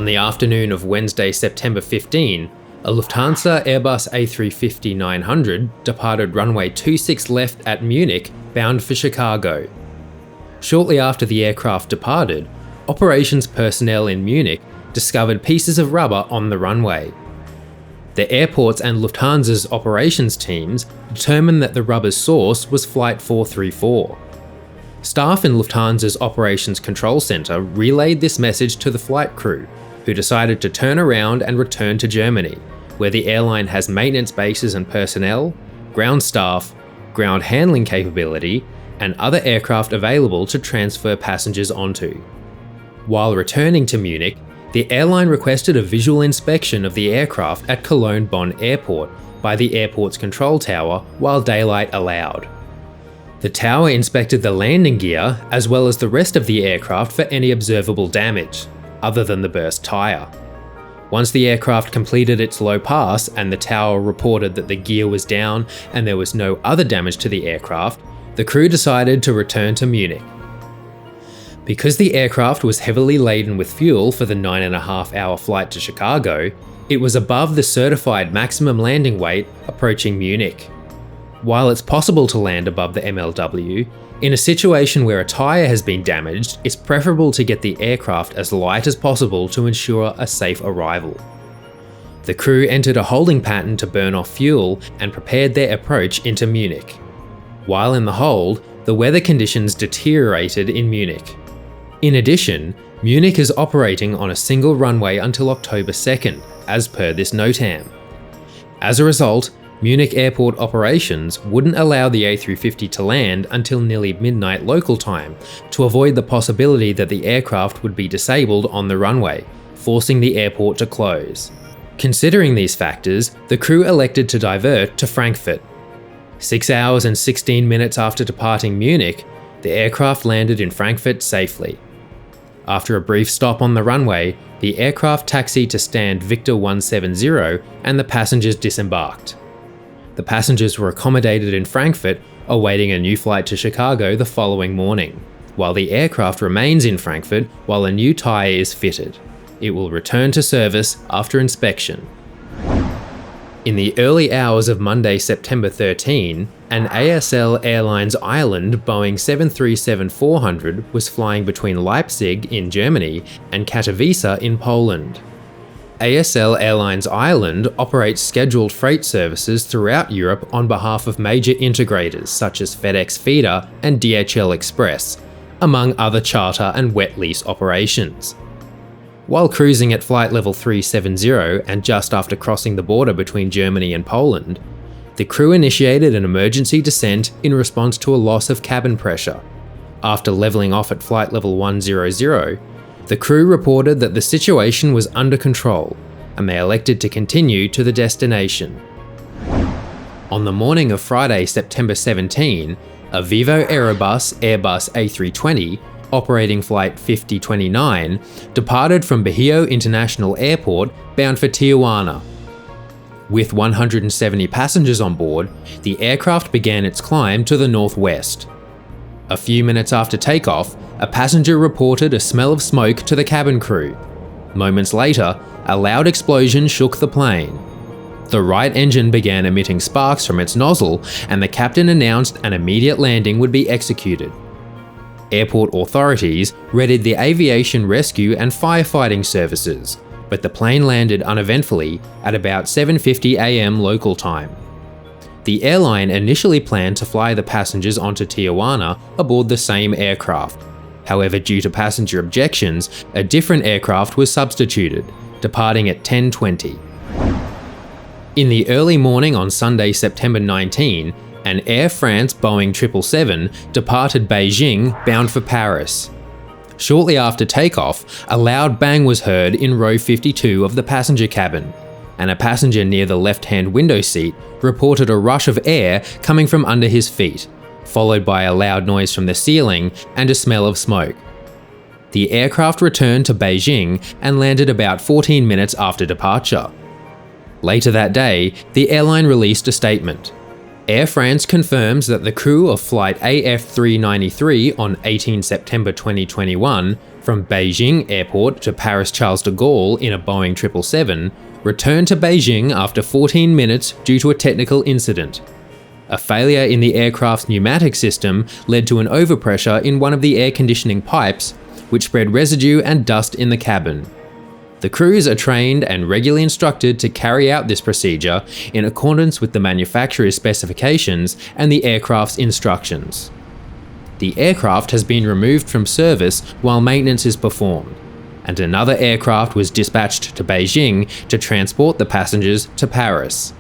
On the afternoon of Wednesday, September 15, a Lufthansa Airbus A350-900 departed runway 26 left at Munich, bound for Chicago. Shortly after the aircraft departed, operations personnel in Munich discovered pieces of rubber on the runway. The airport's and Lufthansa's operations teams determined that the rubber's source was Flight 434. Staff in Lufthansa's Operations Control Center relayed this message to the flight crew, who decided to turn around and return to Germany, where the airline has maintenance bases and personnel, ground staff, ground handling capability, and other aircraft available to transfer passengers onto. While returning to Munich, the airline requested a visual inspection of the aircraft at Cologne Bonn Airport by the airport's control tower while daylight allowed. The tower inspected the landing gear as well as the rest of the aircraft for any observable damage, other than the burst tyre. Once the aircraft completed its low pass and the tower reported that the gear was down and there was no other damage to the aircraft, the crew decided to return to Munich. Because the aircraft was heavily laden with fuel for the 9.5-hour flight to Chicago, it was above the certified maximum landing weight approaching Munich. While it's possible to land above the MLW, in a situation where a tyre has been damaged, it's preferable to get the aircraft as light as possible to ensure a safe arrival. The crew entered a holding pattern to burn off fuel and prepared their approach into Munich. While in the hold, the weather conditions deteriorated in Munich. In addition, Munich is operating on a single runway until October 2nd, as per this NOTAM. As a result, Munich airport operations wouldn't allow the A350 to land until nearly midnight local time to avoid the possibility that the aircraft would be disabled on the runway, forcing the airport to close. Considering these factors, the crew elected to divert to Frankfurt. 6 hours and 16 minutes after departing Munich, the aircraft landed in Frankfurt safely. After a brief stop on the runway, the aircraft taxied to stand Victor 170 and the passengers disembarked. The passengers were accommodated in Frankfurt, awaiting a new flight to Chicago the following morning, while the aircraft remains in Frankfurt while a new tyre is fitted. It will return to service after inspection. In the early hours of Monday, September 13, an ASL Airlines Ireland Boeing 737-400 was flying between Leipzig in Germany and Katowice in Poland. ASL Airlines Ireland operates scheduled freight services throughout Europe on behalf of major integrators such as FedEx Feeder and DHL Express, among other charter and wet lease operations. While cruising at flight level 370 and just after crossing the border between Germany and Poland, the crew initiated an emergency descent in response to a loss of cabin pressure. After leveling off at flight level 100, the crew reported that the situation was under control, and they elected to continue to the destination. On the morning of Friday, September 17, a Vivo Aerobus Airbus A320 operating flight 5029 departed from Bahio International Airport bound for Tijuana. With 170 passengers on board, the aircraft began its climb to the northwest. A few minutes after takeoff, a passenger reported a smell of smoke to the cabin crew. Moments later, a loud explosion shook the plane. The right engine began emitting sparks from its nozzle, and the captain announced an immediate landing would be executed. Airport authorities readied the aviation rescue and firefighting services, but the plane landed uneventfully at about 7:50 a.m. local time. The airline initially planned to fly the passengers onto Tijuana aboard the same aircraft. However, due to passenger objections, a different aircraft was substituted, departing at 10:20. In the early morning on Sunday, September 19, an Air France Boeing 777 departed Beijing bound for Paris. Shortly after takeoff, a loud bang was heard in row 52 of the passenger cabin, and a passenger near the left-hand window seat reported a rush of air coming from under his feet, followed by a loud noise from the ceiling and a smell of smoke. The aircraft returned to Beijing and landed about 14 minutes after departure. Later that day, the airline released a statement. Air France confirms that the crew of flight AF393 on 18 September 2021 from Beijing Airport to Paris Charles de Gaulle in a Boeing 777, returned to Beijing after 14 minutes due to a technical incident. A failure in the aircraft's pneumatic system led to an overpressure in one of the air conditioning pipes, which spread residue and dust in the cabin. The crews are trained and regularly instructed to carry out this procedure in accordance with the manufacturer's specifications and the aircraft's instructions. The aircraft has been removed from service while maintenance is performed, and another aircraft was dispatched to Beijing to transport the passengers to Paris.